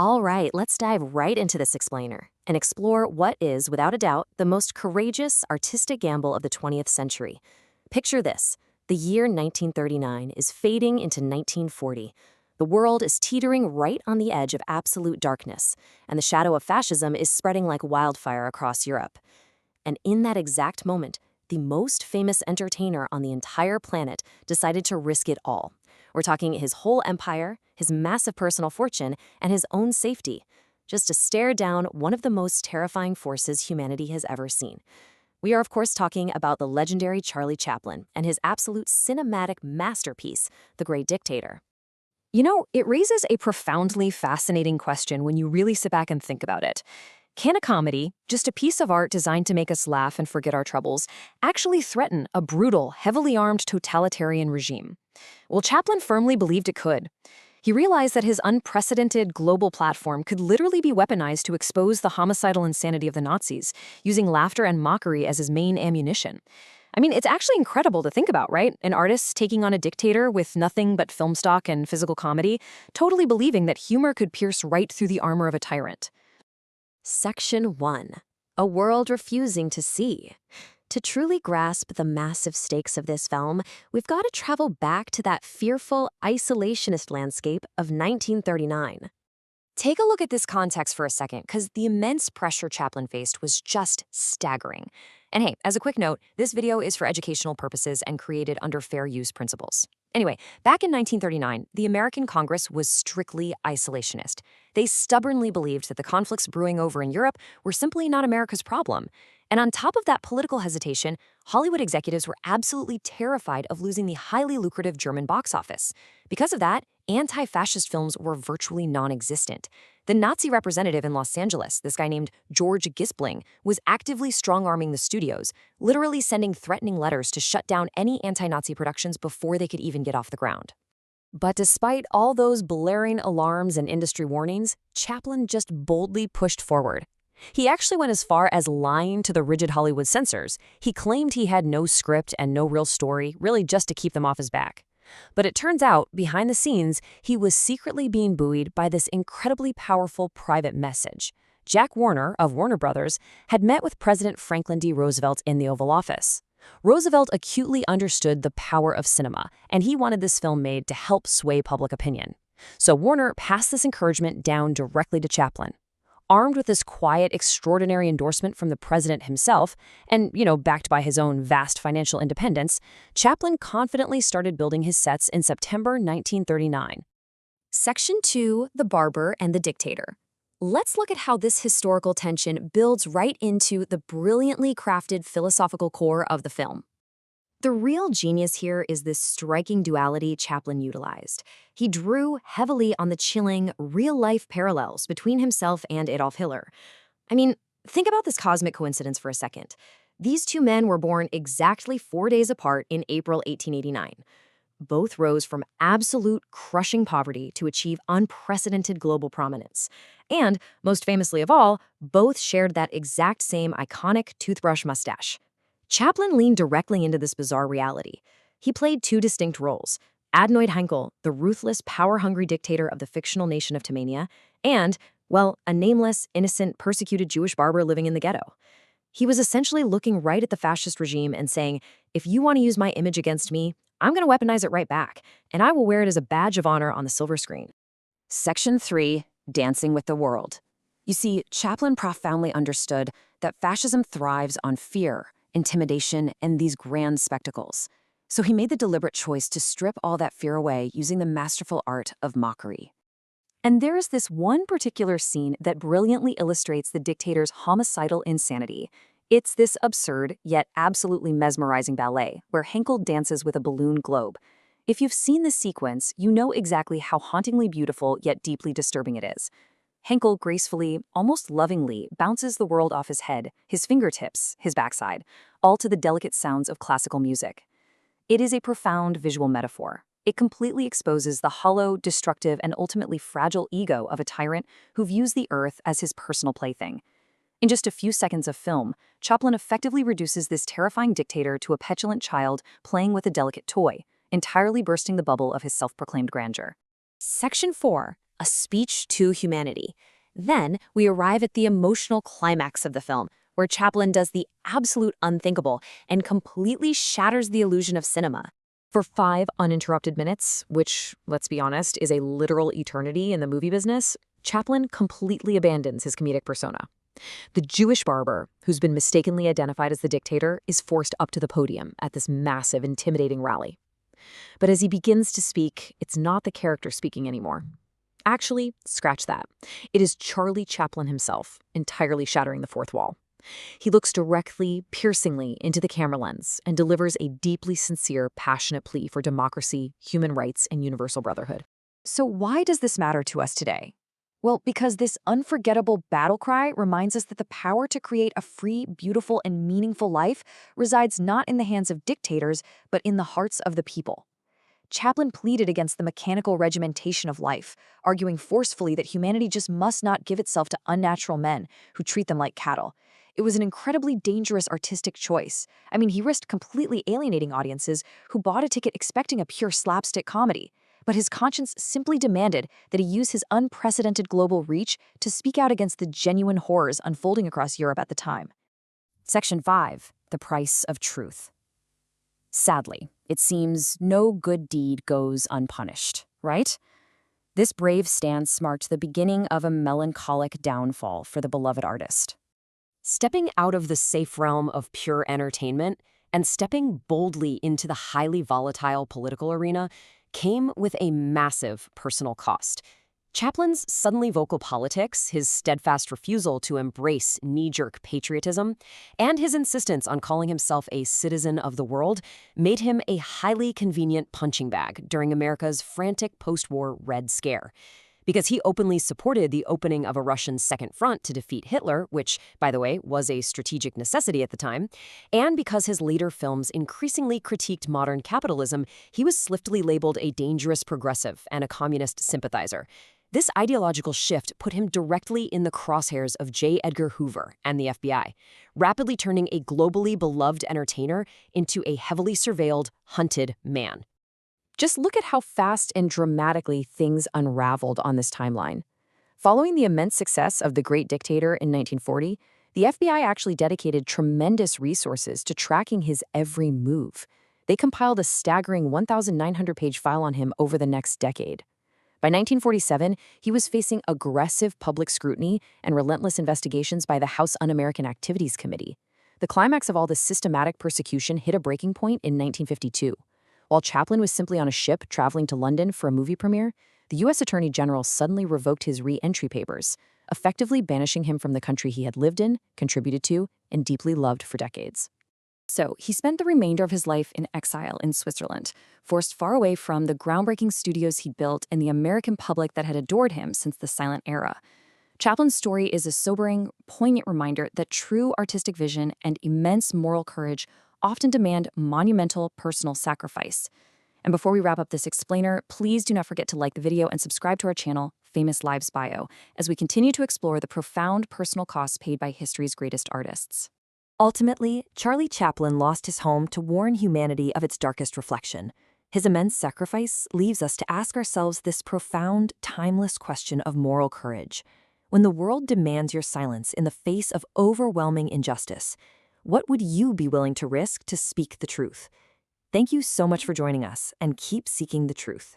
All right, let's dive right into this explainer and explore what is, without a doubt, the most courageous artistic gamble of the 20th century. Picture this. The year 1939 is fading into 1940. The world is teetering right on the edge of absolute darkness, and the shadow of fascism is spreading like wildfire across Europe. And in that exact moment, the most famous entertainer on the entire planet decided to risk it all. We're talking his whole empire, his massive personal fortune, and his own safety, just to stare down one of the most terrifying forces humanity has ever seen. We are, of course, talking about the legendary Charlie Chaplin and his absolute cinematic masterpiece, The Great Dictator. You know, it raises a profoundly fascinating question when you really sit back and think about it. Can a comedy, just a piece of art designed to make us laugh and forget our troubles, actually threaten a brutal, heavily armed totalitarian regime? Well, Chaplin firmly believed it could. He realized that his unprecedented global platform could literally be weaponized to expose the homicidal insanity of the Nazis, using laughter and mockery as his main ammunition. I mean, it's actually incredible to think about, right? An artist taking on a dictator with nothing but film stock and physical comedy, totally believing that humor could pierce right through the armor of a tyrant. Section 1. A world refusing to see. To truly grasp the massive stakes of this film, we've got to travel back to that fearful isolationist landscape of 1939. Take a look at this context for a second, because the immense pressure Chaplin faced was just staggering. And hey, as a quick note, this video is for educational purposes and created under fair use principles. Anyway, back in 1939, the American Congress was strictly isolationist. They stubbornly believed that the conflicts brewing over in Europe were simply not America's problem. And on top of that political hesitation, Hollywood executives were absolutely terrified of losing the highly lucrative German box office. Because of that, anti-fascist films were virtually non-existent. The Nazi representative in Los Angeles, this guy named George Gisbling, was actively strong-arming the studios, literally sending threatening letters to shut down any anti-Nazi productions before they could even get off the ground. But despite all those blaring alarms and industry warnings, Chaplin just boldly pushed forward. He actually went as far as lying to the rigid Hollywood censors. He claimed he had no script and no real story, really just to keep them off his back. But it turns out, behind the scenes, he was secretly being buoyed by this incredibly powerful private message. Jack Warner, of Warner Brothers, had met with President Franklin D. Roosevelt in the Oval Office. Roosevelt acutely understood the power of cinema, and he wanted this film made to help sway public opinion. So Warner passed this encouragement down directly to Chaplin. Armed with this quiet, extraordinary endorsement from the president himself, and, backed by his own vast financial independence, Chaplin confidently started building his sets in September 1939. Section 2, The Barber and the Dictator. Let's look at how this historical tension builds right into the brilliantly crafted philosophical core of the film. The real genius here is this striking duality Chaplin utilized. He drew heavily on the chilling, real-life parallels between himself and Adolf Hitler. I mean, think about this cosmic coincidence for a second. These two men were born exactly 4 days apart in April 1889. Both rose from absolute crushing poverty to achieve unprecedented global prominence. And, most famously of all, both shared that exact same iconic toothbrush mustache. Chaplin leaned directly into this bizarre reality. He played two distinct roles: Adenoid Hynkel, the ruthless, power-hungry dictator of the fictional nation of Tamania, and, well, a nameless, innocent, persecuted Jewish barber living in the ghetto. He was essentially looking right at the fascist regime and saying, if you want to use my image against me, I'm going to weaponize it right back, and I will wear it as a badge of honor on the silver screen. Section 3, Dancing with the World. You see, Chaplin profoundly understood that fascism thrives on fear, intimidation, and these grand spectacles. So he made the deliberate choice to strip all that fear away using the masterful art of mockery. And there is this one particular scene that brilliantly illustrates the dictator's homicidal insanity. It's this absurd, yet absolutely mesmerizing ballet, where Hynkel dances with a balloon globe. If you've seen this sequence, you know exactly how hauntingly beautiful yet deeply disturbing it is. Hynkel gracefully, almost lovingly, bounces the world off his head, his fingertips, his backside, all to the delicate sounds of classical music. It is a profound visual metaphor. It completely exposes the hollow, destructive, and ultimately fragile ego of a tyrant who views the earth as his personal plaything. In just a few seconds of film, Chaplin effectively reduces this terrifying dictator to a petulant child playing with a delicate toy, entirely bursting the bubble of his self-proclaimed grandeur. Section 4. a speech to humanity. Then we arrive at the emotional climax of the film, where Chaplin does the absolute unthinkable and completely shatters the illusion of cinema. For 5 uninterrupted minutes, which, let's be honest, is a literal eternity in the movie business, Chaplin completely abandons his comedic persona. The Jewish barber, who's been mistakenly identified as the dictator, is forced up to the podium at this massive, intimidating rally. But as he begins to speak, it's not the character speaking anymore. Actually, scratch that. It is Charlie Chaplin himself, entirely shattering the fourth wall. He looks directly, piercingly into the camera lens and delivers a deeply sincere, passionate plea for democracy, human rights, and universal brotherhood. So why does this matter to us today? Well, because this unforgettable battle cry reminds us that the power to create a free, beautiful, and meaningful life resides not in the hands of dictators, but in the hearts of the people. Chaplin pleaded against the mechanical regimentation of life, arguing forcefully that humanity just must not give itself to unnatural men who treat them like cattle. It was an incredibly dangerous artistic choice. I mean, he risked completely alienating audiences who bought a ticket expecting a pure slapstick comedy. But his conscience simply demanded that he use his unprecedented global reach to speak out against the genuine horrors unfolding across Europe at the time. Section 5. The Price of Truth. Sadly, it seems no good deed goes unpunished, right? This brave stance marked the beginning of a melancholic downfall for the beloved artist. Stepping out of the safe realm of pure entertainment and stepping boldly into the highly volatile political arena came with a massive personal cost. Chaplin's suddenly vocal politics, his steadfast refusal to embrace knee-jerk patriotism, and his insistence on calling himself a citizen of the world made him a highly convenient punching bag during America's frantic post-war Red Scare. Because he openly supported the opening of a Russian second front to defeat Hitler, which, by the way, was a strategic necessity at the time, and because his later films increasingly critiqued modern capitalism, he was swiftly labeled a dangerous progressive and a communist sympathizer. This ideological shift put him directly in the crosshairs of J. Edgar Hoover and the FBI, rapidly turning a globally beloved entertainer into a heavily surveilled, hunted man. Just look at how fast and dramatically things unraveled on this timeline. Following the immense success of The Great Dictator in 1940, the FBI actually dedicated tremendous resources to tracking his every move. They compiled a staggering 1,900-page file on him over the next decade. By 1947, he was facing aggressive public scrutiny and relentless investigations by the House Un-American Activities Committee. The climax of all this systematic persecution hit a breaking point in 1952. While Chaplin was simply on a ship traveling to London for a movie premiere, the U.S. Attorney General suddenly revoked his re-entry papers, effectively banishing him from the country he had lived in, contributed to, and deeply loved for decades. So he spent the remainder of his life in exile in Switzerland, forced far away from the groundbreaking studios he'd built and the American public that had adored him since the silent era. Chaplin's story is a sobering, poignant reminder that true artistic vision and immense moral courage often demand monumental personal sacrifice. And before we wrap up this explainer, please do not forget to like the video and subscribe to our channel, Famous Lives Bio, as we continue to explore the profound personal costs paid by history's greatest artists. Ultimately, Charlie Chaplin lost his home to warn humanity of its darkest reflection. His immense sacrifice leaves us to ask ourselves this profound, timeless question of moral courage. When the world demands your silence in the face of overwhelming injustice, what would you be willing to risk to speak the truth? Thank you so much for joining us, and keep seeking the truth.